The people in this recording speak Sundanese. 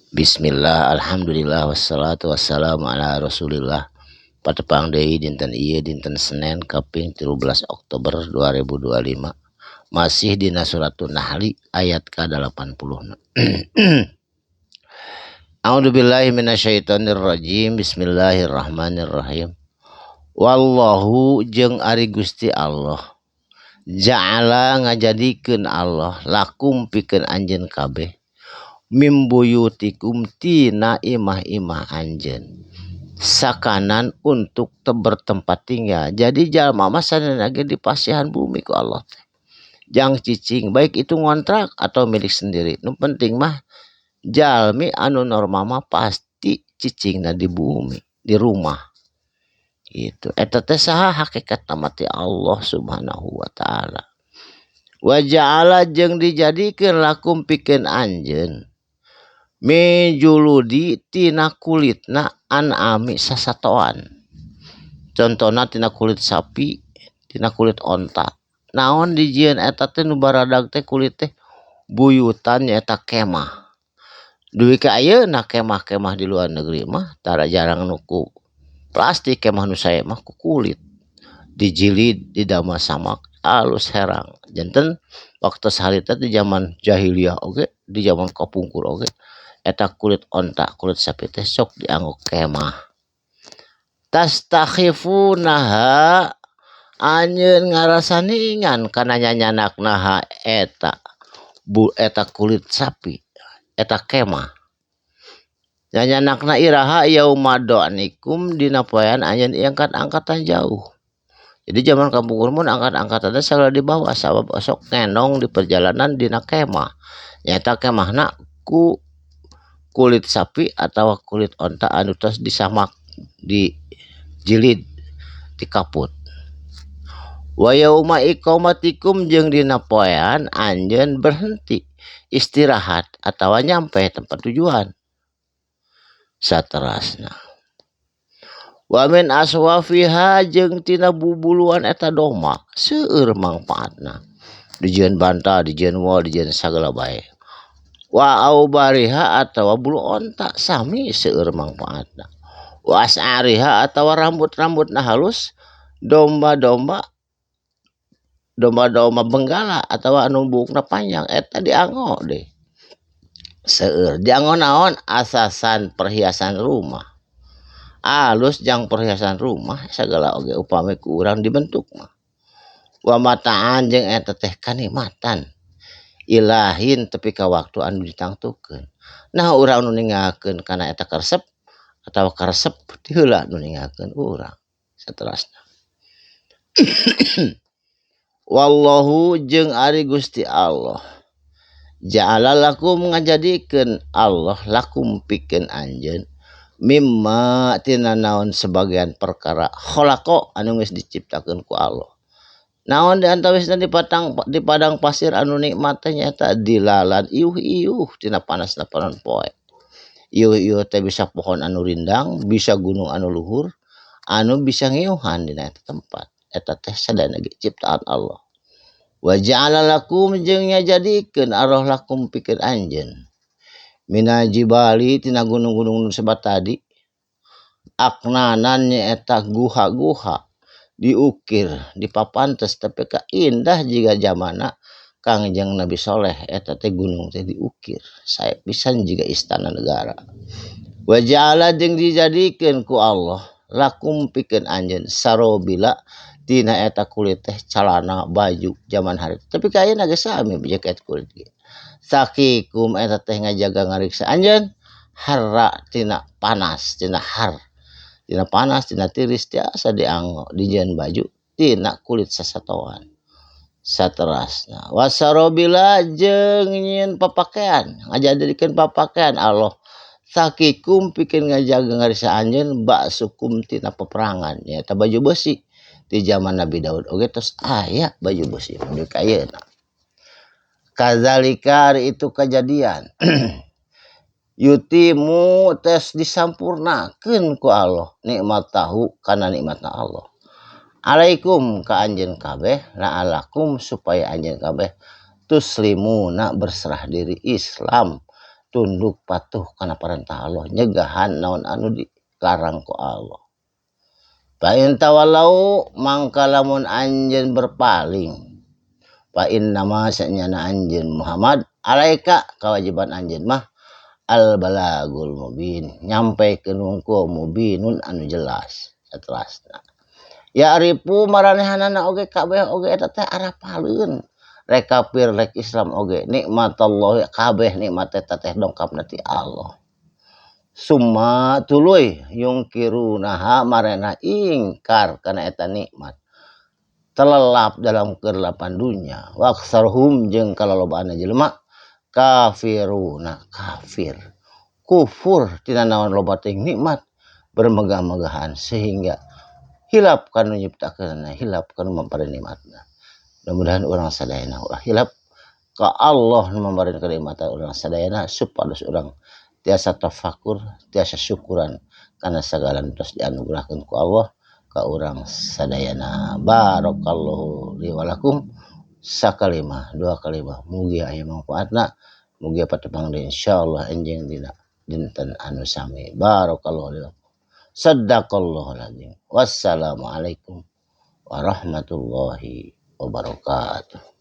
Bismillah, alhamdulillah, wassalatu wassalamu ala rasulillah. Patepang deui dinten ieu dinten Senin kaping 13 Oktober 2025. Masih dina suratun Nahli ayat ke-80. A'udzubillahi minasyaitonir rajim. Bismillahirrahmanirrahim. Wallahu jeung ari Gusti Allah. Ja'ala ngajadikeun Allah lakum pikeun anjeun kabeh. Mimbuyutikum tina imah-imah anjen sakanan untuk bertempat tinggal. Jadi jalma mah sadayana ge di pasihan bumi ku Allah jang cicing, baik itu ngontrak atau milik sendiri. Nu penting mah jalmi anu normal mah pasti cicingna di bumi, di rumah. Itu eta teh saha hakikat mati Allah Subhanahu wa taala. Wa ja'ala jeung dijadikeun lakum pikeun anjeun mejuludi tina kulitna an'ami sasatoan. Contohna tina kulit sapi, tina kulit onta. Naon dijieun eta teh nu baradag teh kulit teh buyutan nyaeta kemah. Duwi ka ayeuna kemah-kemah di luar negeri mah tara jarang nuku plastik, kemah nu sae mah ku kulit. Dijilid didamel samak alus herang. Janten waktu saharita di zaman jahiliyah oge, di zaman kapungkur oge. Eta kulit onta, kulit sapi teh sok dianggo kemah. Tastakhifunaha anjeun ngarasaningan kana nyanyanaknaha eta kulit sapi, eta kemah. Nyanyanakna iraha yaumadonikum dina poean anjeun angkat-angkatan jauh. Jadi zaman kampung mun angkat-angkatan segala dibawa sabab sok ngenong di perjalanan dina kemah. Nyata kemahna ku kulit sapi atau kulit onta anu tos disamak, dijilid, dikaput. Wa yauma iqamatikum jeung dina poean anjeun berhenti istirahat atawa nyampe tempat tujuan. Saterasna. Wa min aswafiha jeung tina bubuluan eta domba seueur mangpaatna. Dijieun banta, dijieun wol, dijieun sagala bae. Wa aubariha atawa bulu onta sami seueur mangpaatna. Wa as'ariha atawa rambut-rambutna halus domba-domba benggala atawa anu buukna panjang eta dianggo deh. Seueur dianggo naon? Asasan perhiasan rumah. Alus jang perhiasan rumah sagala oge upami ku urang dibentuk mah. Wa mataan jeung eta teh kanikmatan. Ilahin tepi ka waktu anu ditangtukeun. Nah urang nu ningalkeun kana eta karesep atawa karesep ti heula nu ningalkeun urang. Saterasna. Wallahu jeung ari Gusti Allah. Ja'ala lakum ngajadikeun Allah lakum pikeun anjeun mimma tina naon sebagian perkara khalaqo anu geus diciptakeun ku Allah. Naon diantawisna di padang pasir anu nikmat teh nyaeta dilalan iuh-iuh tina panasna panon poe. Iuh-iuh teh bisa pohon anu rindang, bisa gunung anu luhur, anu bisa ngiuhan dina eta tempat. Eta teh sadayana ge ciptaan Allah. Wa ja'ala lakum jeung nyajadikeun Allah lakum pikeun anjeun mina jibali tina gunung-gunung nu sebat tadi aknanan nyaeta guha-guha. Diukir dipapantes tapi ka indah jiga zamana Kangjeng Nabi Soleh eta teh gunung teh diukir sae pisan jiga istana negara. Wa ja'ala jeung dijadikeun ku Allah lakum pikeun anjeun sarobila tina eta kulit teh calana baju zaman hari tapi ka ayeuna geus sami jaket kulit ge. Sakikum eta teh ngajaga ngariksa anjeun harra tina panas tina har. Tina panas, tina tiris tiasa dianggo dijieun baju tina kulit sasatoan. Saterasna wasarobila jeung nyieun papakean ngajadikeun papakean Allah sakikum pikeun ngajaga ngariksa anjeun ba'sukum tina peperangan nyaeta baju besi. Di zaman Nabi Daud oge tos aya baju besi di ayeuna. Kadzalika itu kejadian. Yutimu tes disampurnakeun ku Allah nikmat tahu kana nikmatna Allah. Alaikum ka anjeun kabeh la'alakum supaya anjeun kabeh tuslimuna berserah diri Islam tunduk patuh kana perintah Allah, nyegahan naon anu dilarang ku Allah. Fa in tawallau mangka lamun anjeun berpaling, fa innama sanyana anjeun Muhammad alaika kewajiban anjeun mah al balagul mubin, nyampaikeun hungkul mubinun anu jelas satelasna. Ya arifu maranehanana oge kabeh oge eta teh arapaleun rek kafir rek Islam oge nikmatallahi kabeh nikmat eta teh dongkapna ti Allah. Summa tuluy yungkirunaha marana ingkar kana eta nikmat. Telelap dalam kegelapan dunia. Waksarhum jeung kalolobana jelema kafiruna kafir. Kufur tina naon loba teuing nikmat bermegah-megahan sehingga hilap kanu nyiptakeunna, hilap kanu memberi nikmatna. Mudah-mudahan urang sadayana ulah hilap ka Allah nu memberi kenikmatan urang sadayana supados urang tiasa tafakur, tiasa syukuran kana sagala nu tos dianugerahkeun ku Allah ka urang sadayana. Barakallahu li wa lakum sakalimah dua kalimah mugi aya manfaatna, mugi patepang deui insyaallah enjing dina dinten anu sami. Barakallahu li lakum. Shadaqallahul azim. Wassalamualaikum warahmatullahi wabarakatuh.